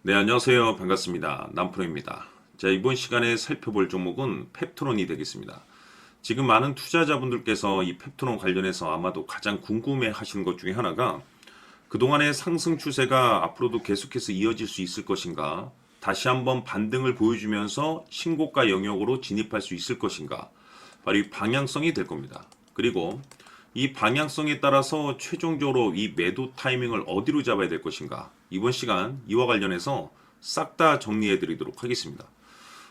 네, 안녕하세요. 반갑습니다. 남프로입니다. 자, 이번 시간에 살펴볼 종목은 펩트론이 되겠습니다. 지금 많은 투자자분들께서 이 펩트론 관련해서 아마도 가장 궁금해 하시는 것 중에 하나가 그동안의 상승 추세가 앞으로도 계속해서 이어질 수 있을 것인가? 다시 한번 반등을 보여주면서 신고가 영역으로 진입할 수 있을 것인가? 바로 이 방향성이 될 겁니다. 그리고 이 방향성에 따라서 최종적으로 이 매도 타이밍을 어디로 잡아야 될 것인가? 이번 시간 이와 관련해서 싹 다 정리해 드리도록 하겠습니다.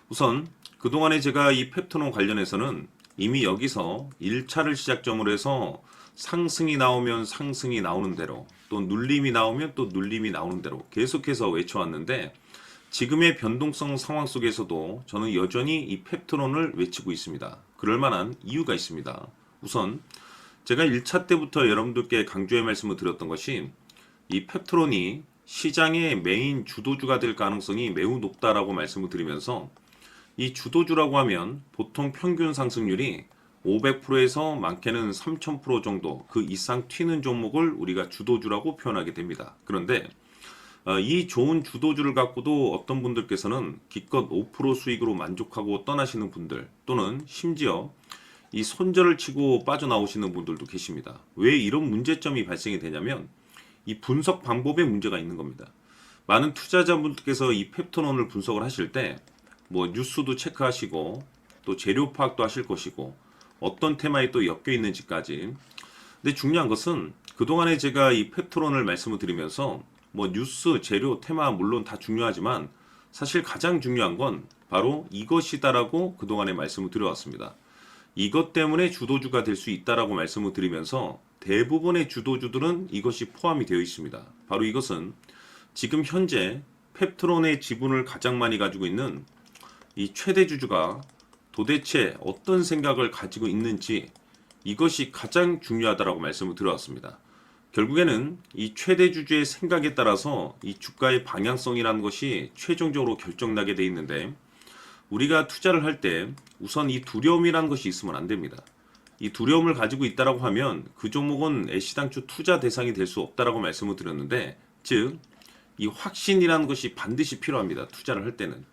우선 그동안에 제가 이 펩트론 관련해서는 이미 여기서 1차를 시작점으로 해서 상승이 나오면 상승이 나오는 대로 또 눌림이 나오면 또 눌림이 나오는 대로 계속해서 외쳐왔는데 지금의 변동성 상황 속에서도 저는 여전히 이 펩트론을 외치고 있습니다. 그럴 만한 이유가 있습니다. 우선 제가 1차 때부터 여러분들께 강조의 말씀을 드렸던 것이 이 펩트론이 시장의 메인 주도주가 될 가능성이 매우 높다라고 말씀을 드리면서 이 주도주라고 하면 보통 평균 상승률이 500%에서 많게는 3000% 정도 그 이상 튀는 종목을 우리가 주도주라고 표현하게 됩니다. 그런데 이 좋은 주도주를 갖고도 어떤 분들께서는 기껏 5% 수익으로 만족하고 떠나시는 분들 또는 심지어 이 손절을 치고 빠져나오시는 분들도 계십니다. 왜 이런 문제점이 발생이 되냐면 이 분석 방법에 문제가 있는 겁니다. 많은 투자자분들께서 이 펩트론을 분석을 하실 때 뭐 뉴스도 체크하시고 또 재료 파악도 하실 것이고 어떤 테마에 또 엮여 있는지까지. 근데 중요한 것은 그동안에 제가 이 펩트론을 말씀을 드리면서 뭐 뉴스, 재료, 테마 물론 다 중요하지만 사실 가장 중요한 건 바로 이것이다라고 그동안에 말씀을 드려왔습니다. 이것 때문에 주도주가 될 수 있다라고 말씀을 드리면서 대부분의 주도주들은 이것이 포함이 되어 있습니다. 바로 이것은 지금 현재 펩트론의 지분을 가장 많이 가지고 있는 이 최대 주주가 도대체 어떤 생각을 가지고 있는지 이것이 가장 중요하다라고 말씀을 드려왔습니다. 결국에는 이 최대 주주의 생각에 따라서 이 주가의 방향성이라는 것이 최종적으로 결정나게 돼 있는데 우리가 투자를 할 때 우선 이 두려움이라는 것이 있으면 안 됩니다. 이 두려움을 가지고 있다라고 하면 그 종목은 애시당초 투자 대상이 될 수 없다라고 말씀을 드렸는데 즉 이 확신이라는 것이 반드시 필요합니다. 투자를 할 때는.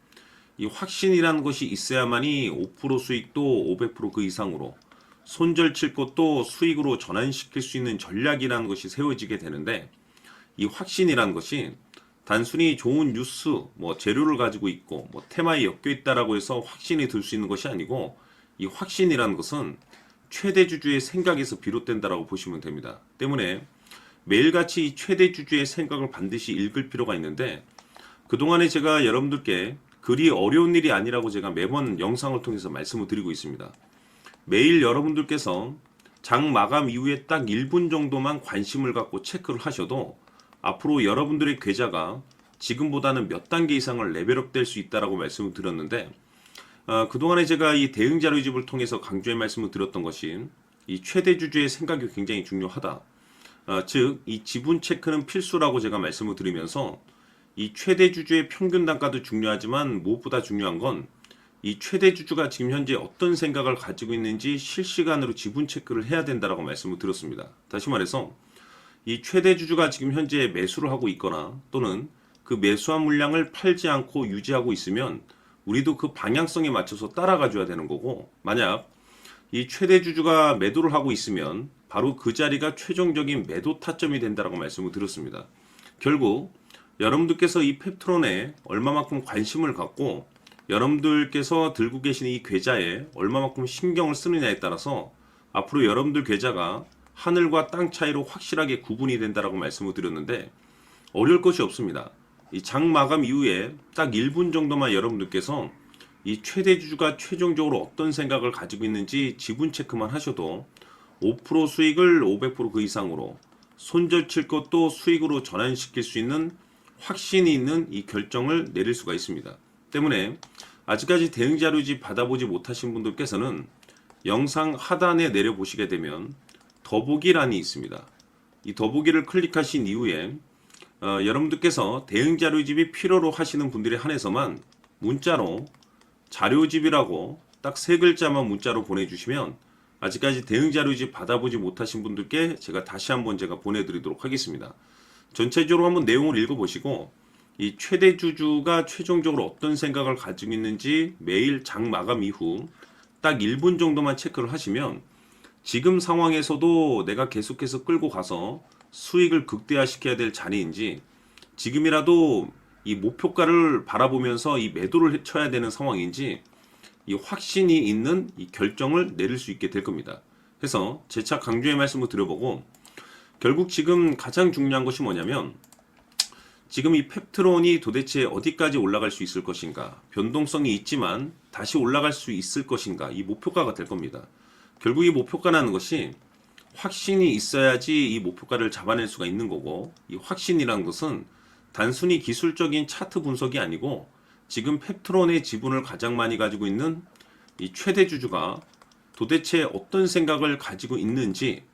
이 확신이라는 것이 있어야만이 5% 수익도 500%그 이상으로 손절 칠 것도 수익으로 전환시킬 수 있는 전략이라는 것이 세워지게 되는데 이 확신이라는 것이 단순히 좋은 뉴스, 뭐 재료를 가지고 있고 뭐 테마에 엮여 있다라고 해서 확신이 들 수 있는 것이 아니고 이 확신이라는 것은 최대 주주의 생각에서 비롯된다라고 보시면 됩니다. 때문에 매일같이 이 최대 주주의 생각을 반드시 읽을 필요가 있는데 그동안에 제가 여러분들께 그리 어려운 일이 아니라고 제가 매번 영상을 통해서 말씀을 드리고 있습니다. 매일 여러분들께서 장 마감 이후에 딱 1분 정도만 관심을 갖고 체크를 하셔도 앞으로 여러분들의 계좌가 지금보다는 몇 단계 이상을 레벨업 될 수 있다라고 말씀을 드렸는데 그동안에 제가 이 대응 자료집을 통해서 강조의 말씀을 드렸던 것이 이 최대 주주의 생각이 굉장히 중요하다. 즉 이 지분 체크는 필수라고 제가 말씀을 드리면서 이 최대 주주의 평균 단가도 중요하지만 무엇보다 중요한 건 이 최대 주주가 지금 현재 어떤 생각을 가지고 있는지 실시간으로 지분 체크를 해야 된다라고 말씀을 드렸습니다. 다시 말해서 이 최대 주주가 지금 현재 매수를 하고 있거나 또는 그 매수한 물량을 팔지 않고 유지하고 있으면 우리도 그 방향성에 맞춰서 따라가 줘야 되는 거고 만약 이 최대 주주가 매도를 하고 있으면 바로 그 자리가 최종적인 매도 타점이 된다라고 말씀을 드렸습니다. 결국 여러분들께서 이 펩트론에 얼마만큼 관심을 갖고 여러분들께서 들고 계시는 이 계좌에 얼마만큼 신경을 쓰느냐에 따라서 앞으로 여러분들 계좌가 하늘과 땅 차이로 확실하게 구분이 된다라고 말씀을 드렸는데 어려울 것이 없습니다. 이 장 마감 이후에 딱 1분 정도만 여러분들께서 이 최대 주주가 최종적으로 어떤 생각을 가지고 있는지 지분 체크만 하셔도 5% 수익을 500%그 이상으로 손절 칠 것도 수익으로 전환시킬 수 있는 확신이 있는 이 결정을 내릴 수가 있습니다. 때문에 아직까지 대응 자료집 받아보지 못하신 분들께서는 영상 하단에 내려보시게 되면 더보기란이 있습니다. 이 더보기를 클릭하신 이후에 여러분들께서 대응 자료집이 필요로 하시는 분들에 한해서만 문자로 자료집이라고 딱 3글자만 문자로 보내주시면 아직까지 대응 자료집 받아보지 못하신 분들께 제가 다시 한번 제가 보내드리도록 하겠습니다. 전체적으로 한번 내용을 읽어보시고 이 최대 주주가 최종적으로 어떤 생각을 가지고 있는지 매일 장 마감 이후 딱 1분 정도만 체크를 하시면 지금 상황에서도 내가 계속해서 끌고 가서 수익을 극대화시켜야 될 자리인지 지금이라도 이 목표가를 바라보면서 이 매도를 쳐야 되는 상황인지 이 확신이 있는 이 결정을 내릴 수 있게 될 겁니다. 그래서 재차 강조의 말씀을 드려보고 결국 지금 가장 중요한 것이 뭐냐면 지금 이 펩트론이 도대체 어디까지 올라갈 수 있을 것인가, 변동성이 있지만 다시 올라갈 수 있을 것인가, 이 목표가가 될 겁니다. 결국 이 목표가라는 것이 확신이 있어야지 이 목표가를 잡아낼 수가 있는 거고, 이 확신이라는 것은 단순히 기술적인 차트 분석이 아니고 지금 펩트론의 지분을 가장 많이 가지고 있는 이 최대 주주가 도대체 어떤 생각을 가지고 있는지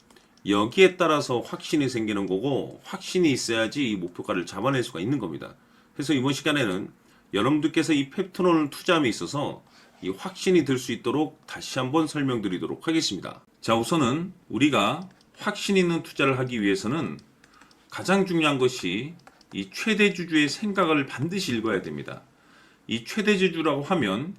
여기에 따라서 확신이 생기는 거고, 확신이 있어야지 이 목표가를 잡아낼 수가 있는 겁니다. 그래서 이번 시간에는 여러분들께서 이 펩트론을 투자함에 있어서 이 확신이 들 수 있도록 다시 한번 설명드리도록 하겠습니다. 자, 우선은 우리가 확신 있는 투자를 하기 위해서는 가장 중요한 것이 이 최대 주주의 생각을 반드시 읽어야 됩니다. 이 최대 주주라고 하면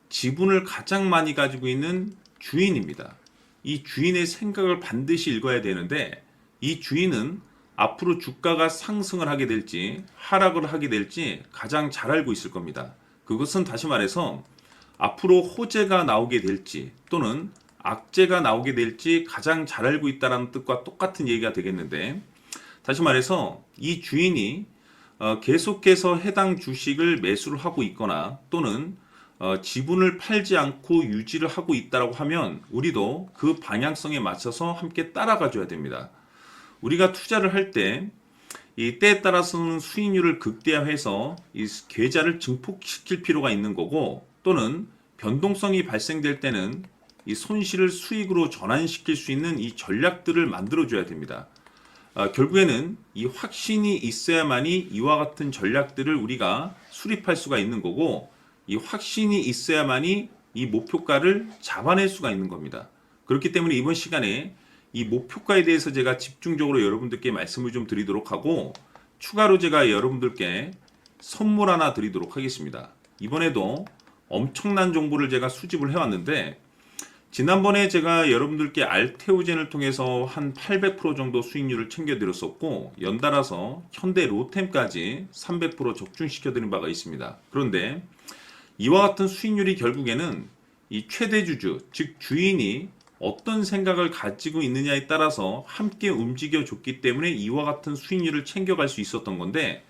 지분을 가장 많이 가지고 있는 주인입니다. 이 주인의 생각을 반드시 읽어야 되는데, 이 주인은 앞으로 주가가 상승을 하게 될지 하락을 하게 될지 가장 잘 알고 있을 겁니다. 그것은 다시 말해서 앞으로 호재가 나오게 될지 또는 악재가 나오게 될지 가장 잘 알고 있다는 뜻과 똑같은 얘기가 되겠는데, 다시 말해서 이 주인이 계속해서 해당 주식을 매수를 하고 있거나 또는 지분을 팔지 않고 유지를 하고 있다고 하면 우리도 그 방향성에 맞춰서 함께 따라가 줘야 됩니다. 우리가 투자를 할 때 이 때에 따라서는 수익률을 극대화해서 이 계좌를 증폭시킬 필요가 있는 거고, 또는 변동성이 발생될 때는 이 손실을 수익으로 전환시킬 수 있는 이 전략들을 만들어 줘야 됩니다. 결국에는 이 확신이 있어야만이 이와 같은 전략들을 우리가 수립할 수가 있는 거고, 이 확신이 있어야만이 이 목표가를 잡아낼 수가 있는 겁니다. 그렇기 때문에 이번 시간에 이 목표가에 대해서 제가 집중적으로 여러분들께 말씀을 좀 드리도록 하고, 추가로 제가 여러분들께 선물 하나 드리도록 하겠습니다. 이번에도 엄청난 정보를 제가 수집을 해왔는데, 지난번에 제가 여러분들께 알테오젠을 통해서 한 800% 정도 수익률을 챙겨드렸었고, 연달아서 현대 로템까지 300% 적중시켜드린 바가 있습니다. 그런데 이와 같은 수익률이 결국에는 이 최대 주주, 즉 주인이 어떤 생각을 가지고 있느냐에 따라서 함께 움직여 줬기 때문에 이와 같은 수익률을 챙겨갈 수 있었던 건데,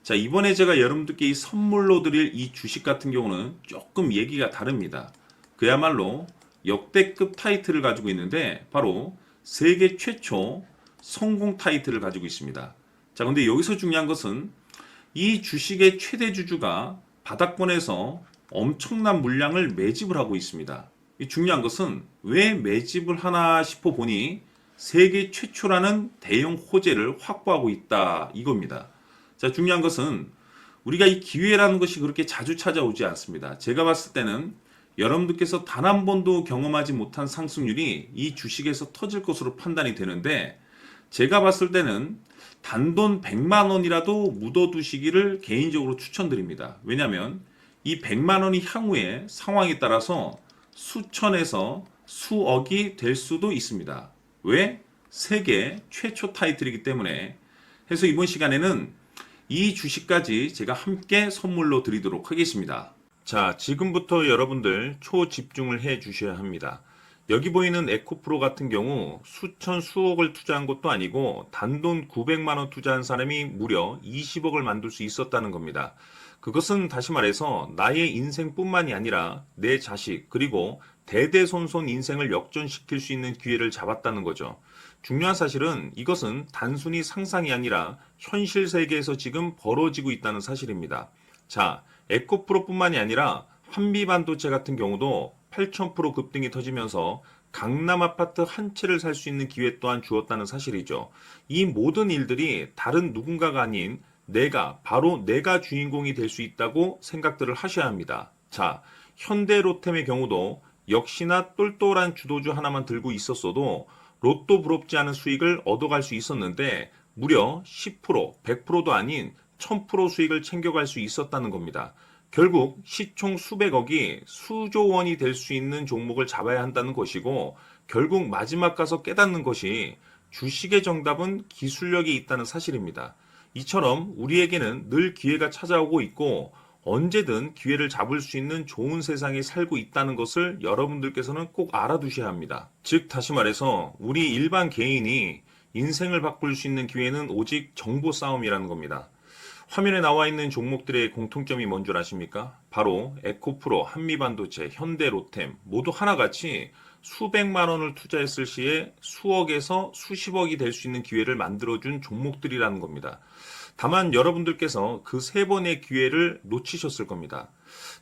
자, 이번에 제가 여러분들께 이 선물로 드릴 이 주식 같은 경우는 조금 얘기가 다릅니다. 그야말로 역대급 타이틀을 가지고 있는데 바로 세계 최초 성공 타이틀을 가지고 있습니다. 자, 근데 여기서 중요한 것은 이 주식의 최대 주주가 바닥권에서 엄청난 물량을 매집을 하고 있습니다. 이 중요한 것은 왜 매집을 하나 싶어 보니 세계 최초라는 대형 호재를 확보하고 있다, 이겁니다. 자, 중요한 것은 우리가 이 기회라는 것이 그렇게 자주 찾아오지 않습니다. 제가 봤을 때는 여러분들께서 단 한 번도 경험하지 못한 상승률이 이 주식에서 터질 것으로 판단이 되는데, 제가 봤을 때는 단돈 100만 원이라도 묻어두시기를 개인적으로 추천드립니다. 왜냐하면 이 100만 원이 향후에 상황에 따라서 수천에서 수억이 될 수도 있습니다. 왜? 세계 최초 타이틀이기 때문에. 해서 이번 시간에는 이 주식까지 제가 함께 선물로 드리도록 하겠습니다. 자, 지금부터 여러분들 초집중을 해 주셔야 합니다. 여기 보이는 에코프로 같은 경우 수천 수억을 투자한 것도 아니고 단돈 900만 원 투자한 사람이 무려 20억을 만들 수 있었다는 겁니다. 그것은 다시 말해서 나의 인생뿐만이 아니라 내 자식 그리고 대대손손 인생을 역전시킬 수 있는 기회를 잡았다는 거죠. 중요한 사실은 이것은 단순히 상상이 아니라 현실 세계에서 지금 벌어지고 있다는 사실입니다. 자, 에코프로뿐만이 아니라 한미반도체 같은 경우도 8000% 급등이 터지면서 강남 아파트 한 채를 살 수 있는 기회 또한 주었다는 사실이죠. 이 모든 일들이 다른 누군가가 아닌 바로 내가 주인공이 될 수 있다고 생각들을 하셔야 합니다. 자, 현대로템의 경우도 역시나 똘똘한 주도주 하나만 들고 있었어도 로또 부럽지 않은 수익을 얻어갈 수 있었는데 무려 10%, 100%도 아닌 1000% 수익을 챙겨갈 수 있었다는 겁니다. 결국 시총 수백억이 수조 원이 될 수 있는 종목을 잡아야 한다는 것이고, 결국 마지막 가서 깨닫는 것이 주식의 정답은 기술력이 있다는 사실입니다. 이처럼 우리에게는 늘 기회가 찾아오고 있고 언제든 기회를 잡을 수 있는 좋은 세상에 살고 있다는 것을 여러분들께서는 꼭 알아두셔야 합니다. 즉 다시 말해서 우리 일반 개인이 인생을 바꿀 수 있는 기회는 오직 정보 싸움이라는 겁니다. 화면에 나와 있는 종목들의 공통점이 뭔 줄 아십니까? 바로 에코프로, 한미반도체, 현대로템 모두 하나같이 수백만 원을 투자했을 시에 수억에서 수십억이 될 수 있는 기회를 만들어준 종목들이라는 겁니다. 다만 여러분들께서 그 세 번의 기회를 놓치셨을 겁니다.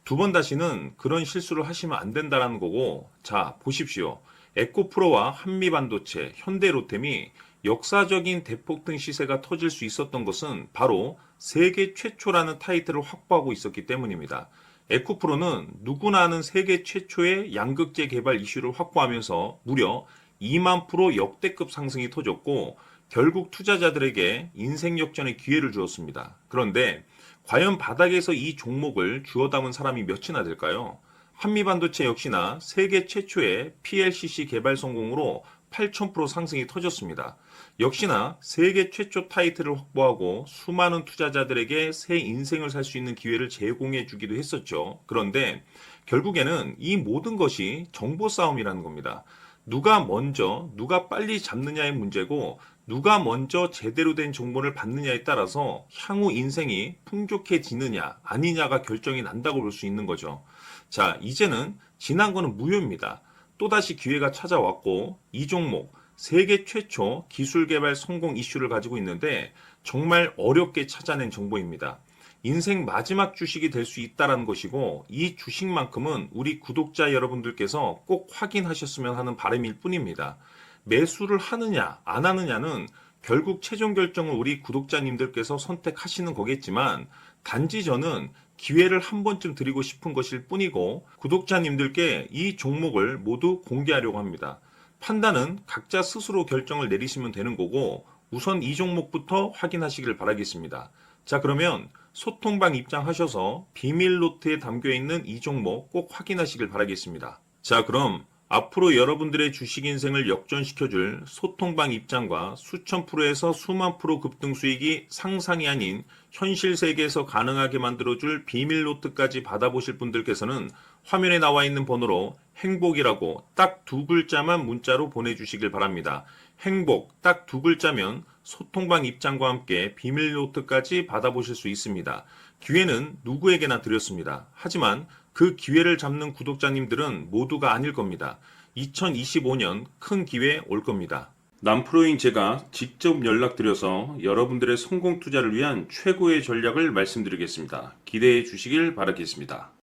두 번 다시는 그런 실수를 하시면 안 된다는 거고, 자, 보십시오. 에코프로와 한미반도체, 현대로템이 역사적인 대폭등 시세가 터질 수 있었던 것은 바로 세계 최초라는 타이틀을 확보하고 있었기 때문입니다. 에코프로는 누구나 아는 세계 최초의 양극재 개발 이슈를 확보하면서 무려 2만 프로 역대급 상승이 터졌고 결국 투자자들에게 인생 역전의 기회를 주었습니다. 그런데 과연 바닥에서 이 종목을 주워 담은 사람이 몇이나 될까요? 한미반도체 역시나 세계 최초의 PLCC 개발 성공으로 8000% 상승이 터졌습니다. 역시나 세계 최초 타이틀을 확보하고 수많은 투자자들에게 새 인생을 살 수 있는 기회를 제공해 주기도 했었죠. 그런데 결국에는 이 모든 것이 정보 싸움이라는 겁니다. 누가 먼저, 누가 빨리 잡느냐의 문제고 누가 먼저 제대로 된 정보를 받느냐에 따라서 향후 인생이 풍족해지느냐 아니냐가 결정이 난다고 볼 수 있는 거죠. 자, 이제는 지난 거는 무효입니다. 또다시 기회가 찾아왔고 이 종목 세계 최초 기술 개발 성공 이슈를 가지고 있는데 정말 어렵게 찾아낸 정보입니다. 인생 마지막 주식이 될 수 있다는 것이고 이 주식만큼은 우리 구독자 여러분들께서 꼭 확인하셨으면 하는 바람일 뿐입니다. 매수를 하느냐 안 하느냐는 결국 최종 결정을 우리 구독자님들께서 선택하시는 거겠지만 단지 저는 기회를 한 번쯤 드리고 싶은 것일 뿐이고 구독자님들께 이 종목을 모두 공개하려고 합니다. 판단은 각자 스스로 결정을 내리시면 되는 거고 우선 이 종목부터 확인하시길 바라겠습니다. 자, 그러면 소통방 입장하셔서 비밀 노트에 담겨 있는 이 종목 꼭 확인하시길 바라겠습니다. 자, 그럼 앞으로 여러분들의 주식 인생을 역전시켜줄 소통방 입장과 수천 프로에서 수만 프로 급등 수익이 상상이 아닌 현실 세계에서 가능하게 만들어줄 비밀 노트까지 받아보실 분들께서는 화면에 나와 있는 번호로 행복이라고 딱 두 글자만 문자로 보내주시길 바랍니다. 행복 딱 두 글자면 소통방 입장과 함께 비밀 노트까지 받아보실 수 있습니다. 기회는 누구에게나 드렸습니다. 하지만 그 기회를 잡는 구독자님들은 모두가 아닐 겁니다. 2025년 큰 기회 올 겁니다. 남프로인 제가 직접 연락드려서 여러분들의 성공 투자를 위한 최고의 전략을 말씀드리겠습니다. 기대해 주시길 바라겠습니다.